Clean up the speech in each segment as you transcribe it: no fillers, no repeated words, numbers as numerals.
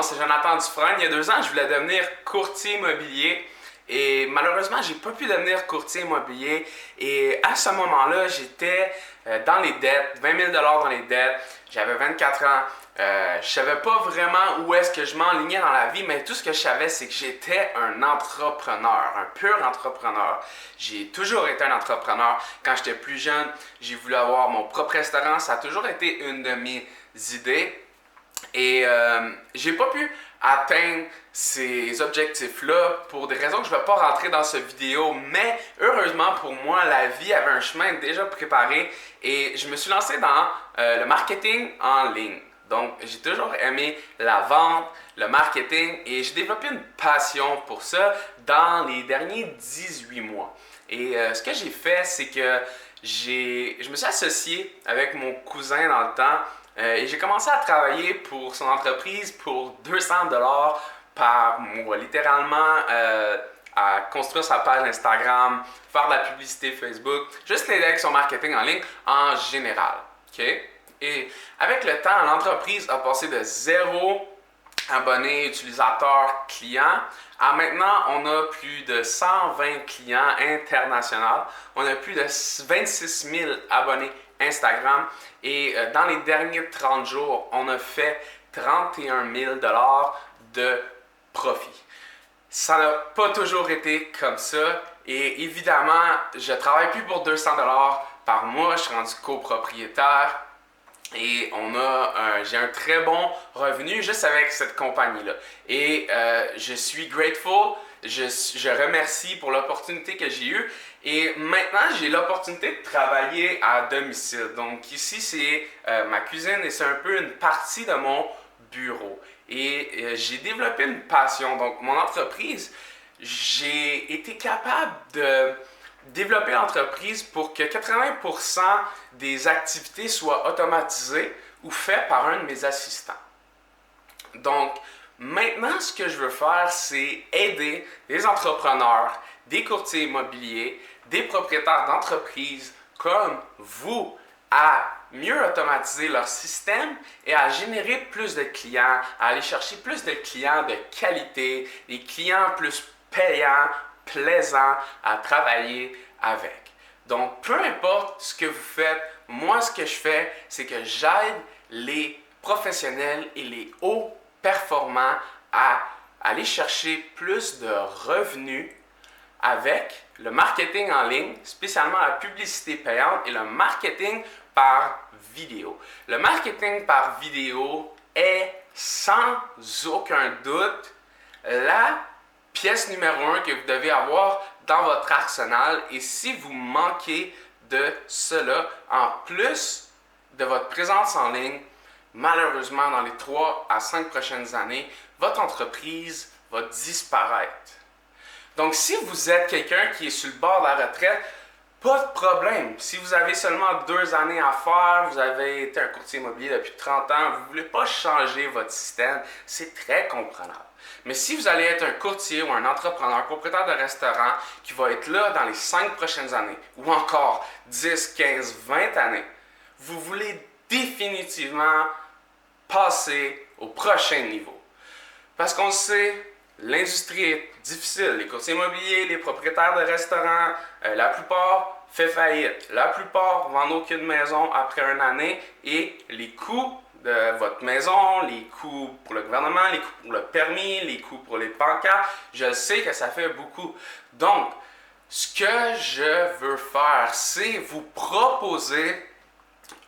c'est Jonathan Dufresne. Il y a 2 ans, je voulais devenir courtier immobilier et malheureusement, j'ai pas pu devenir courtier immobilier. Et à ce moment-là, j'étais dans les dettes, 20 000 dans les dettes. J'avais 24 ans. Je savais pas vraiment où est-ce que je m'enlignais dans la vie, mais tout ce que je savais, c'est que j'étais un entrepreneur, un pur entrepreneur. J'ai toujours été un entrepreneur. Quand j'étais plus jeune, j'ai voulu avoir mon propre restaurant. Ça a toujours été une de mes idées. Et j'ai pas pu atteindre ces objectifs-là pour des raisons que je ne vais pas rentrer dans cette vidéo, mais heureusement pour moi, la vie avait un chemin déjà préparé et je me suis lancé dans le marketing en ligne. Donc, j'ai toujours aimé la vente, le marketing et j'ai développé une passion pour ça dans les derniers 18 mois. Et ce que j'ai fait, c'est que je me suis associé avec mon cousin dans le temps et j'ai commencé à travailler pour son entreprise pour 200 par mois, littéralement à construire sa page Instagram, faire de la publicité Facebook, juste l'aider avec son marketing en ligne en général. Okay? Et avec le temps, l'entreprise a passé de 0 abonnés, utilisateurs, clients à maintenant, on a plus de 120 clients internationaux. On a plus de 26 000 abonnés Instagram et dans les derniers 30 jours, on a fait 31 000 de profit. Ça n'a pas toujours été comme ça et évidemment, je ne travaille plus pour 200 par mois, je suis rendu copropriétaire et j'ai un très bon revenu juste avec cette compagnie-là. Et je suis grateful, je remercie pour l'opportunité que j'ai eue. Et maintenant, j'ai l'opportunité de travailler à domicile. Donc ici, c'est ma cuisine et c'est un peu une partie de mon bureau. Et j'ai développé une passion. Donc mon entreprise, j'ai été capable de développer l'entreprise pour que 80% des activités soient automatisées ou faites par un de mes assistants. Donc, maintenant, ce que je veux faire, c'est aider des entrepreneurs, des courtiers immobiliers, des propriétaires d'entreprises comme vous à mieux automatiser leur système et à générer plus de clients, à aller chercher plus de clients de qualité, des clients plus payants, plaisant à travailler avec. Donc, peu importe ce que vous faites, moi, ce que je fais, c'est que j'aide les professionnels et les hauts performants à aller chercher plus de revenus avec le marketing en ligne, spécialement la publicité payante et le marketing par vidéo. Le marketing par vidéo est sans aucun doute la pièce numéro 1 que vous devez avoir dans votre arsenal. Et si vous manquez de cela, en plus de votre présence en ligne, malheureusement, dans les 3 à 5 prochaines années, votre entreprise va disparaître. Donc, si vous êtes quelqu'un qui est sur le bord de la retraite, pas de problème. Si vous avez seulement 2 années à faire, vous avez été un courtier immobilier depuis 30 ans, vous ne voulez pas changer votre système, c'est très comprenable. Mais si vous allez être un courtier ou un entrepreneur, propriétaire de restaurant qui va être là dans les 5 prochaines années, ou encore 10, 15, 20 années, vous voulez définitivement passer au prochain niveau. Parce qu'on le sait, l'industrie est difficile. Les courtiers immobiliers, les propriétaires de restaurants, la plupart font faillite. La plupart vendent aucune maison après 1 année et les coûts de votre maison, les coûts pour le gouvernement, les coûts pour le permis, les coûts pour les pancartes, je sais que ça fait beaucoup. Donc, ce que je veux faire, c'est vous proposer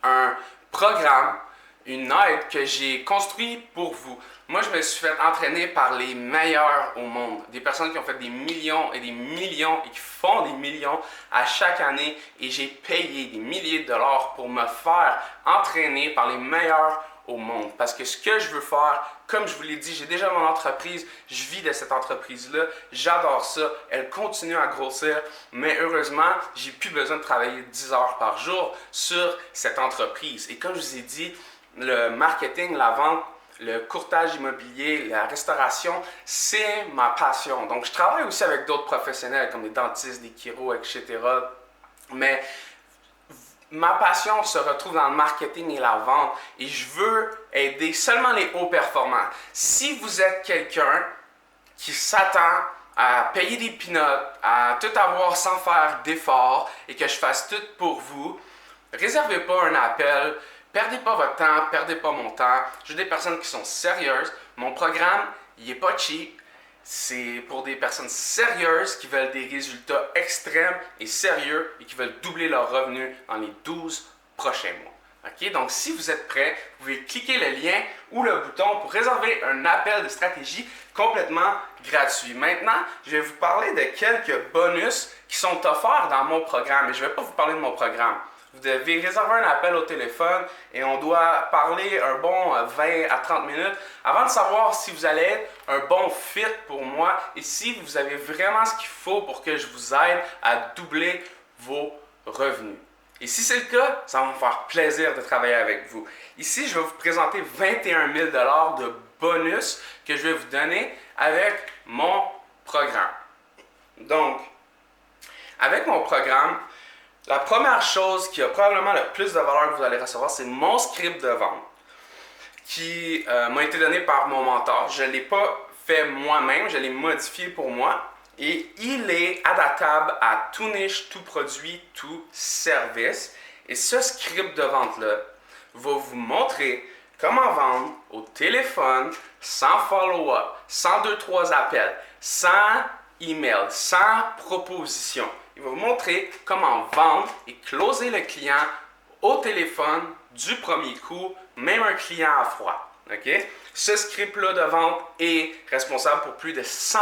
un programme, une aide que j'ai construit pour vous. Moi, je me suis fait entraîner par les meilleurs au monde. Des personnes qui ont fait des millions et des millions et qui font des millions à chaque année. Et j'ai payé des milliers de dollars pour me faire entraîner par les meilleurs au monde. Parce que ce que je veux faire, comme je vous l'ai dit, j'ai déjà mon entreprise, je vis de cette entreprise-là, j'adore ça, elle continue à grossir, mais heureusement, j'ai plus besoin de travailler 10 heures par jour sur cette entreprise. Et comme je vous ai dit, le marketing, la vente, le courtage immobilier, la restauration, c'est ma passion. Donc, je travaille aussi avec d'autres professionnels comme des dentistes, des chiros, etc. Mais ma passion se retrouve dans le marketing et la vente et je veux aider seulement les hauts performants. Si vous êtes quelqu'un qui s'attend à payer des peanuts, à tout avoir sans faire d'efforts et que je fasse tout pour vous, réservez pas un appel, perdez pas votre temps, perdez pas mon temps. J'ai des personnes qui sont sérieuses. Mon programme, il est pas cheap. C'est pour des personnes sérieuses qui veulent des résultats extrêmes et sérieux et qui veulent doubler leurs revenus dans les 12 prochains mois. Okay? Donc, si vous êtes prêts, vous pouvez cliquer le lien ou le bouton pour réserver un appel de stratégie complètement gratuit. Maintenant, je vais vous parler de quelques bonus qui sont offerts dans mon programme. Et je ne vais pas vous parler de mon programme. Vous devez réserver un appel au téléphone et on doit parler un bon 20 à 30 minutes avant de savoir si vous allez être un bon fit pour moi et si vous avez vraiment ce qu'il faut pour que je vous aide à doubler vos revenus. Et si c'est le cas, ça va me faire plaisir de travailler avec vous. Ici, je vais vous présenter 21 000 $ de bonus que je vais vous donner avec mon programme. Donc, avec mon programme, la première chose qui a probablement le plus de valeur que vous allez recevoir, c'est mon script de vente qui m'a été donné par mon mentor. Je ne l'ai pas fait moi-même, je l'ai modifié pour moi. Et il est adaptable à tout niche, tout produit, tout service. Et ce script de vente-là va vous montrer comment vendre au téléphone, sans follow-up, sans 2-3 appels, sans email, sans proposition. Il va vous montrer comment vendre et closer le client au téléphone du premier coup, même un client à froid. Okay? Ce script-là de vente est responsable pour plus de 100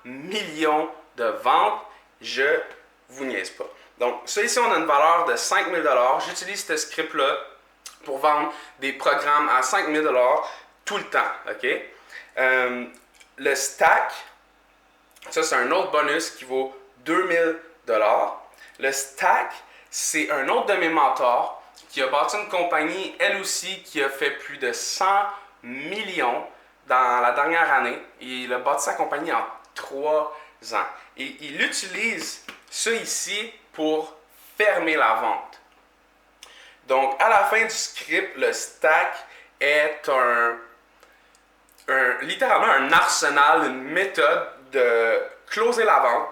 millions de ventes. Je vous niaise pas. Donc, ça ici, on a une valeur de 5 000 $. J'utilise ce script-là pour vendre des programmes à 5 000 $ tout le temps. Okay? Le stack, ça c'est un autre bonus qui vaut 2 000 $. Le stack, c'est un autre de mes mentors qui a bâti une compagnie, elle aussi, qui a fait plus de 100 millions dans la dernière année. Il a bâti sa compagnie en 3 ans. Et il utilise ça ici pour fermer la vente. Donc, à la fin du script, le stack est littéralement un arsenal, une méthode de closer la vente.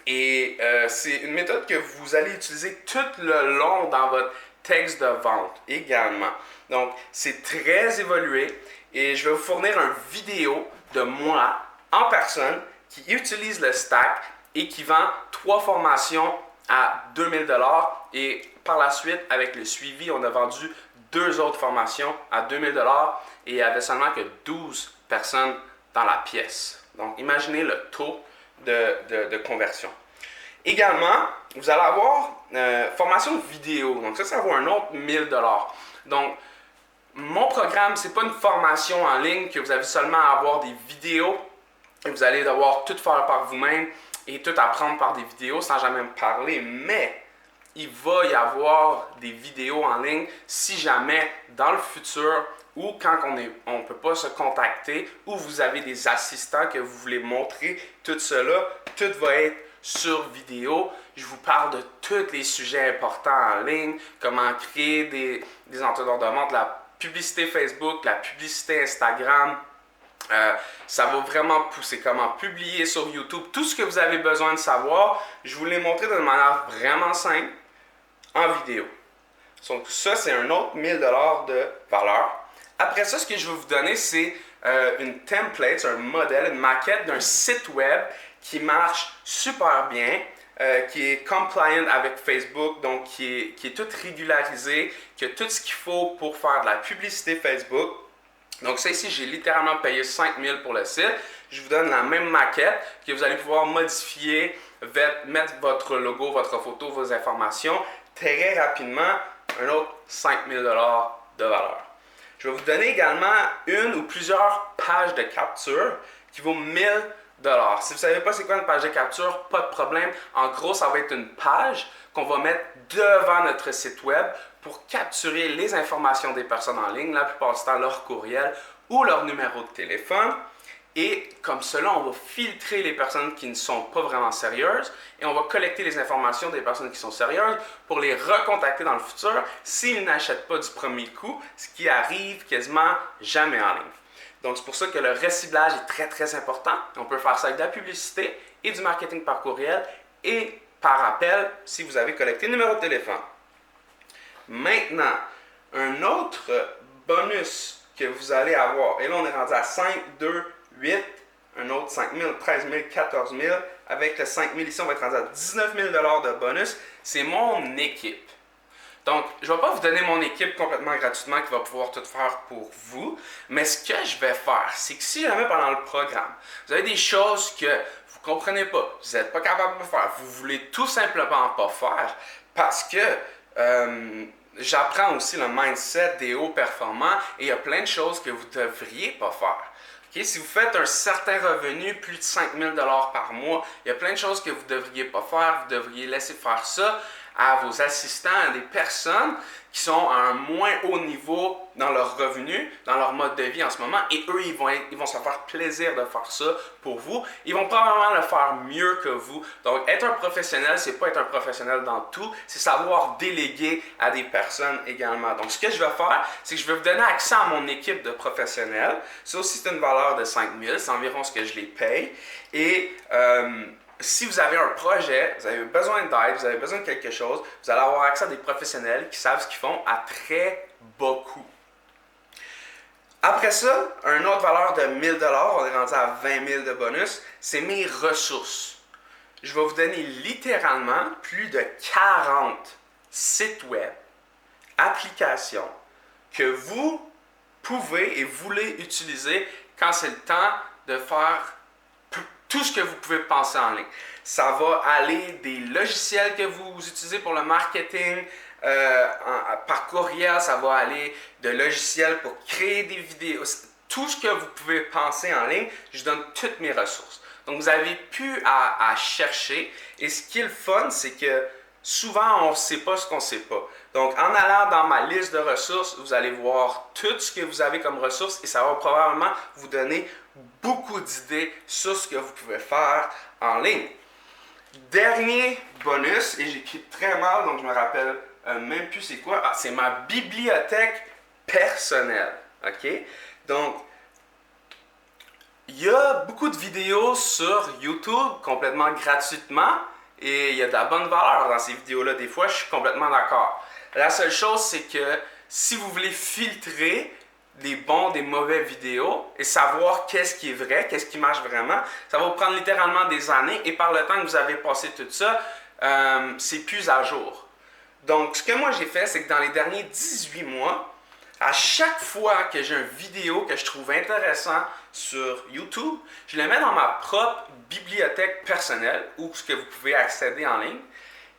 Et c'est une méthode que vous allez utiliser tout le long dans votre texte de vente également. Donc, c'est très évolué et je vais vous fournir une vidéo de moi en personne qui utilise le stack et qui vend 3 formations à 2 000 $. Et par la suite, avec le suivi, on a vendu 2 autres formations à 2 000 $ et il n'y avait seulement que 12 personnes dans la pièce. Donc, imaginez le taux de conversion. Également, vous allez avoir formation vidéo. Donc, ça vaut un autre 1 000 $. Donc, mon programme, ce n'est pas une formation en ligne que vous avez seulement à avoir des vidéos et vous allez devoir tout faire par vous-même et tout apprendre par des vidéos sans jamais me parler. Mais il va y avoir des vidéos en ligne si jamais dans le futur ou quand on ne peut pas se contacter ou vous avez des assistants que vous voulez montrer tout cela, tout va être sur vidéo. Je vous parle de tous les sujets importants en ligne, comment créer des entonnoirs de vente, la publicité Facebook, la publicité Instagram. Ça va vraiment pousser, comment publier sur YouTube, tout ce que vous avez besoin de savoir. Je vous l'ai montré d'une manière vraiment simple en vidéo. Donc ça, c'est un autre 1 000 $ de valeur. Après ça, ce que je vais vous donner, c'est une template, un modèle, une maquette d'un site web qui marche super bien, qui est compliant avec Facebook, donc qui est tout régularisé, qui a tout ce qu'il faut pour faire de la publicité Facebook. Donc ça ici, j'ai littéralement payé 5 000 pour le site. Je vous donne la même maquette que vous allez pouvoir modifier, mettre votre logo, votre photo, vos informations très rapidement. Un autre 5 000 $ de valeur. Je vais vous donner également une ou plusieurs pages de capture qui vaut 1 000 $. Si vous ne savez pas c'est quoi une page de capture, pas de problème. En gros, ça va être une page qu'on va mettre devant notre site web pour capturer les informations des personnes en ligne, la plupart du temps leur courriel ou leur numéro de téléphone. Et comme cela, on va filtrer les personnes qui ne sont pas vraiment sérieuses et on va collecter les informations des personnes qui sont sérieuses pour les recontacter dans le futur s'ils n'achètent pas du premier coup, ce qui arrive quasiment jamais en ligne. Donc, c'est pour ça que le reciblage est très, très important. On peut faire ça avec de la publicité et du marketing par courriel et par appel si vous avez collecté le numéro de téléphone. Maintenant, un autre bonus que vous allez avoir, et là on est rendu à 5, 2, 8, un autre 5 000, 13 000, 14 000. Avec le 5 000 ici, on va être rendu à 19 000 de bonus. C'est mon équipe. Donc, je ne vais pas vous donner mon équipe complètement gratuitement qui va pouvoir tout faire pour vous, mais ce que je vais faire, c'est que si jamais pendant le programme, vous avez des choses que vous ne comprenez pas, vous n'êtes pas capable de faire, vous voulez tout simplement pas faire parce que j'apprends aussi le mindset des hauts performants et il y a plein de choses que vous ne devriez pas faire. Okay? Si vous faites un certain revenu, plus de 5 000 $ par mois, il y a plein de choses que vous ne devriez pas faire. Vous devriez laisser faire ça à vos assistants, à des personnes qui sont à un moins haut niveau dans leur revenu, dans leur mode de vie en ce moment, et eux, ils vont se faire plaisir de faire ça pour vous. Ils vont probablement le faire mieux que vous. Donc, être un professionnel, c'est pas être un professionnel dans tout, c'est savoir déléguer à des personnes également. Donc, ce que je vais faire, c'est que je vais vous donner accès à mon équipe de professionnels. Ça aussi, c'est une valeur de 5 000, c'est environ ce que je les paye. Et si vous avez un projet, vous avez besoin d'aide, vous avez besoin de quelque chose, vous allez avoir accès à des professionnels qui savent ce qu'ils font à très bas coût. Après ça, une autre valeur de 1 000 $, on est rendu à 20 000 de bonus, c'est mes ressources. Je vais vous donner littéralement plus de 40 sites web, applications que vous pouvez et voulez utiliser quand c'est le temps de faire tout ce que vous pouvez penser en ligne. Ça va aller des logiciels que vous utilisez pour le marketing par courriel, ça va aller de logiciels pour créer des vidéos. Tout ce que vous pouvez penser en ligne, je donne toutes mes ressources. Donc, vous n'avez plus à chercher. Et ce qui est le fun, c'est que souvent, on ne sait pas ce qu'on ne sait pas. Donc, en allant dans ma liste de ressources, vous allez voir tout ce que vous avez comme ressources et ça va probablement vous donner beaucoup d'idées sur ce que vous pouvez faire en ligne. Dernier bonus, et j'écris très mal, donc je me rappelle même plus c'est quoi. Ah, c'est ma bibliothèque personnelle. OK? Donc, il y a beaucoup de vidéos sur YouTube complètement gratuitement et il y a de la bonne valeur dans ces vidéos-là. Des fois, je suis complètement d'accord. La seule chose, c'est que si vous voulez filtrer des bons, des mauvais vidéos et savoir qu'est-ce qui est vrai, qu'est-ce qui marche vraiment, ça va vous prendre littéralement des années et par le temps que vous avez passé tout ça, c'est plus à jour. Donc, ce que moi j'ai fait, c'est que dans les derniers 18 mois, à chaque fois que j'ai une vidéo que je trouve intéressant sur YouTube, je le mets dans ma propre bibliothèque personnelle où ce que vous pouvez accéder en ligne.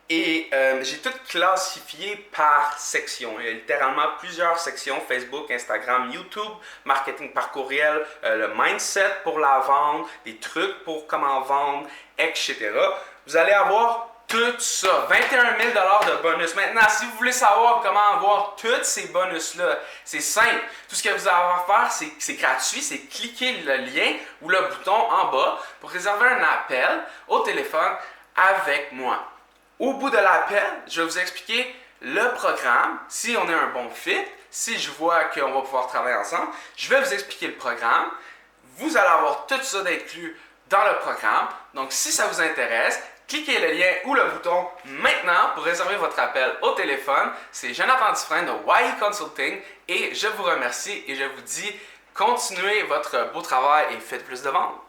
Et j'ai tout classifié par section. Il y a littéralement plusieurs sections, Facebook, Instagram, YouTube, marketing par courriel, le mindset pour la vente, des trucs pour comment vendre, etc. Vous allez avoir tout ça, 21 000 $ de bonus. Maintenant, si vous voulez savoir comment avoir tous ces bonus-là, c'est simple. Tout ce que vous avez à faire, c'est gratuit, c'est cliquer le lien ou le bouton en bas pour réserver un appel au téléphone avec moi. Au bout de l'appel, je vais vous expliquer le programme, si on est un bon fit, si je vois qu'on va pouvoir travailler ensemble, je vais vous expliquer le programme. Vous allez avoir tout ça d'inclus dans le programme. Donc, si ça vous intéresse, cliquez le lien ou le bouton maintenant pour réserver votre appel au téléphone. C'est Jonathan Dufresne de YE Consulting et je vous remercie et je vous dis continuez votre beau travail et faites plus de ventes.